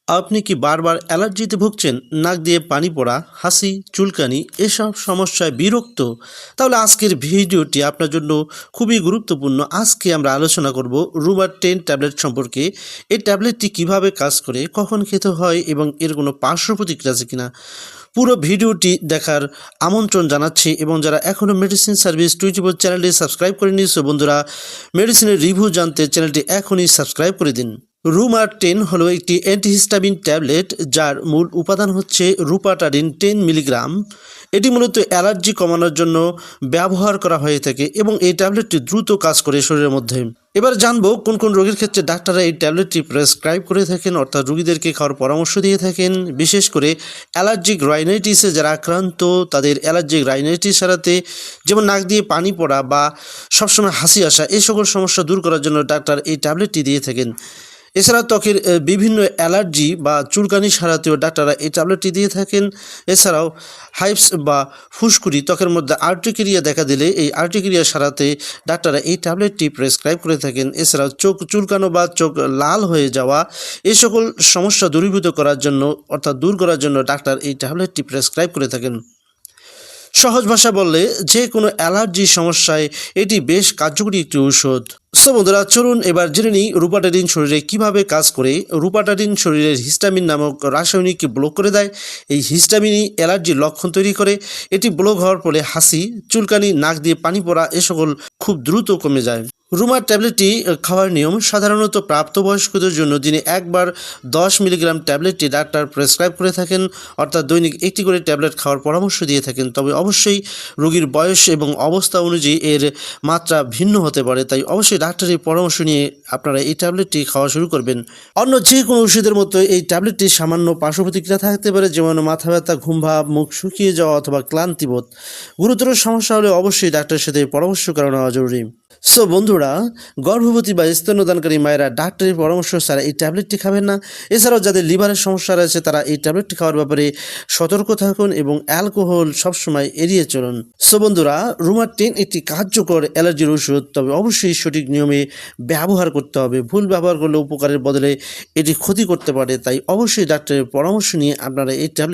আপনি কি বারবার অ্যালার্জিতে ভুগছেন? নাক দিয়ে পানি পড়া, হাসি, চুলকানি এসব সমস্যায় বিরক্ত? তাহলে আজকের ভিডিওটি আপনার জন্য খুবই গুরুত্বপূর্ণ। আজকে আমরা আলোচনা করব রুবার-10 ট্যাবলেট সম্পর্কে। এই ট্যাবলেটটি কিভাবে কাজ করে, কখন খেতে হয় এবং এর কোনো পার্শ্ব প্রতিক্রিয়া আছে কিনা। পুরো ভিডিওটি দেখার আমন্ত্রণ জানাচ্ছি এবং যারা এখনও মেডিসিন সার্ভিস 24 চ্যানেলটি সাবস্ক্রাইব করেনি, সো বন্ধুরা মেডিসিনের রিভিউ জানতে চ্যানেলটি এখনই সাবস্ক্রাইব করে দিন। রুমার-10 হলো একটি অ্যান্টিহিস্টামিন ট্যাবলেট যার মূল উপাদান হচ্ছে রুপাটারিন 10 মিলিগ্রাম। এটি মূলত অ্যালার্জি কমানোর জন্য ব্যবহার করা হয়ে থাকে এবং এই ট্যাবলেটটি দ্রুত কাজ করে শরীরের মধ্যে। এবার জানবো কোন কোন রোগীর ক্ষেত্রে ডাক্তাররা এই ট্যাবলেটটি প্রেসক্রাইব করে থাকেন, অর্থাৎ রোগীদেরকে খাওয়ার পরামর্শ দিয়ে থাকেন। বিশেষ করে অ্যালার্জিক রাইনাইটিসে যারা আক্রান্ত, তাদের অ্যালার্জিক রাইনাইটিস সারাতে, যেমন নাক দিয়ে পানি পড়া বা সবসময় হাসি আসা, এই সকল সমস্যা দূর করার জন্য ডাক্তার এই ট্যাবলেটটি দিয়ে থাকেন। এছাড়া ত্বকের বিভিন্ন অ্যালার্জি বা চুলকানি সারাতেও ডাক্তাররা এই ট্যাবলেটটি দিয়ে থাকেন। এছাড়াও হাইপস বা ফুসকুড়ি, ত্বকের মধ্যে আর্টিকেরিয়া দেখা দিলে এই আর্টিকেরিয়া সারাতে ডাক্তাররা এই ট্যাবলেটটি প্রেসক্রাইব করে থাকেন। এছাড়াও চোখ চুলকানো বা চোখ লাল হয়ে যাওয়া, এই সকল সমস্যা দূরীভূত করার জন্য, অর্থাৎ দূর করার জন্য ডাক্তার এই ট্যাবলেটটি প্রেসক্রাইব করে থাকেন। সহজ ভাষা বললে যে কোনো অ্যালার্জি সমস্যায় এটি বেশ কার্যকরী একটি ঔষধ। সো বন্ধুরা, চলুন এবার জেনে নিই রুপাটারিন শরীরে কিভাবে কাজ করে। রুপাটারিন শরীরের হিস্টামিন নামক রাসায়নিককে ব্লক করে দেয়। এই হিস্টামিনই অ্যালার্জির লক্ষণ তৈরি করে। এটি ব্লক হওয়ার ফলে হাসি, চুলকানি, নাক দিয়ে পানি পড়া এ সকল খুব দ্রুত কমে যায়। রুমার ট্যাবলেটটি খাওয়ার নিয়ম সাধারণত প্রাপ্তবয়স্কদের জন্য দিনে একবার 10 মিলিগ্রাম ট্যাবলেটটি ডাক্তার প্রেসক্রাইব করে থাকেন, অর্থাৎ দৈনিক একটি করে ট্যাবলেট খাওয়ার পরামর্শ দিয়ে থাকেন। তবে অবশ্যই রোগীর বয়স এবং অবস্থা অনুযায়ী এর মাত্রা ভিন্ন হতে পারে, তাই অবশ্যই ডাক্তারের পরামর্শ নিয়ে আপনারা এই ট্যাবলেটটি খাওয়া শুরু করবেন। অন্য যে কোনো ওষুধের মতো এই ট্যাবলেটটি সামান্য পার্শ্ব প্রতিক্রিয়া থাকতে পারে, যেমন মাথা ব্যথা, ঘুম ভাব, মুখ শুকিয়ে যাওয়া অথবা ক্লান্তিবোধ। গুরুতর সমস্যা হলে অবশ্যই ডাক্তারের সাথে পরামর্শ করা নেওয়া জরুরি। সো বন্ধুরা, গর্ভবতী বা স্তন্যদানকারী মায়েরা ডাক্তারের পরামর্শ ছাড়া এই ট্যাবলেটটি খাবেন না। এছাড়াও যাদের লিভারের সমস্যা রয়েছে তারা এই ট্যাবলেটটি খাওয়ার ব্যাপারে সতর্ক থাকুন এবং অ্যালকোহল সবসময় এড়িয়ে চলুন। সো বন্ধুরা, রুমার-10 একটি কার্যকর অ্যালার্জির ওষুধ, তবে অবশ্যই সঠিক নিয়মে ব্যবহার করতে হবে। ভুল ব্যবহার করলে উপকারের বদলে এটি ক্ষতি করতে পারে, তাই অবশ্যই ডাক্তারের পরামর্শ নিয়ে আপনারা এই ট্যাবলেট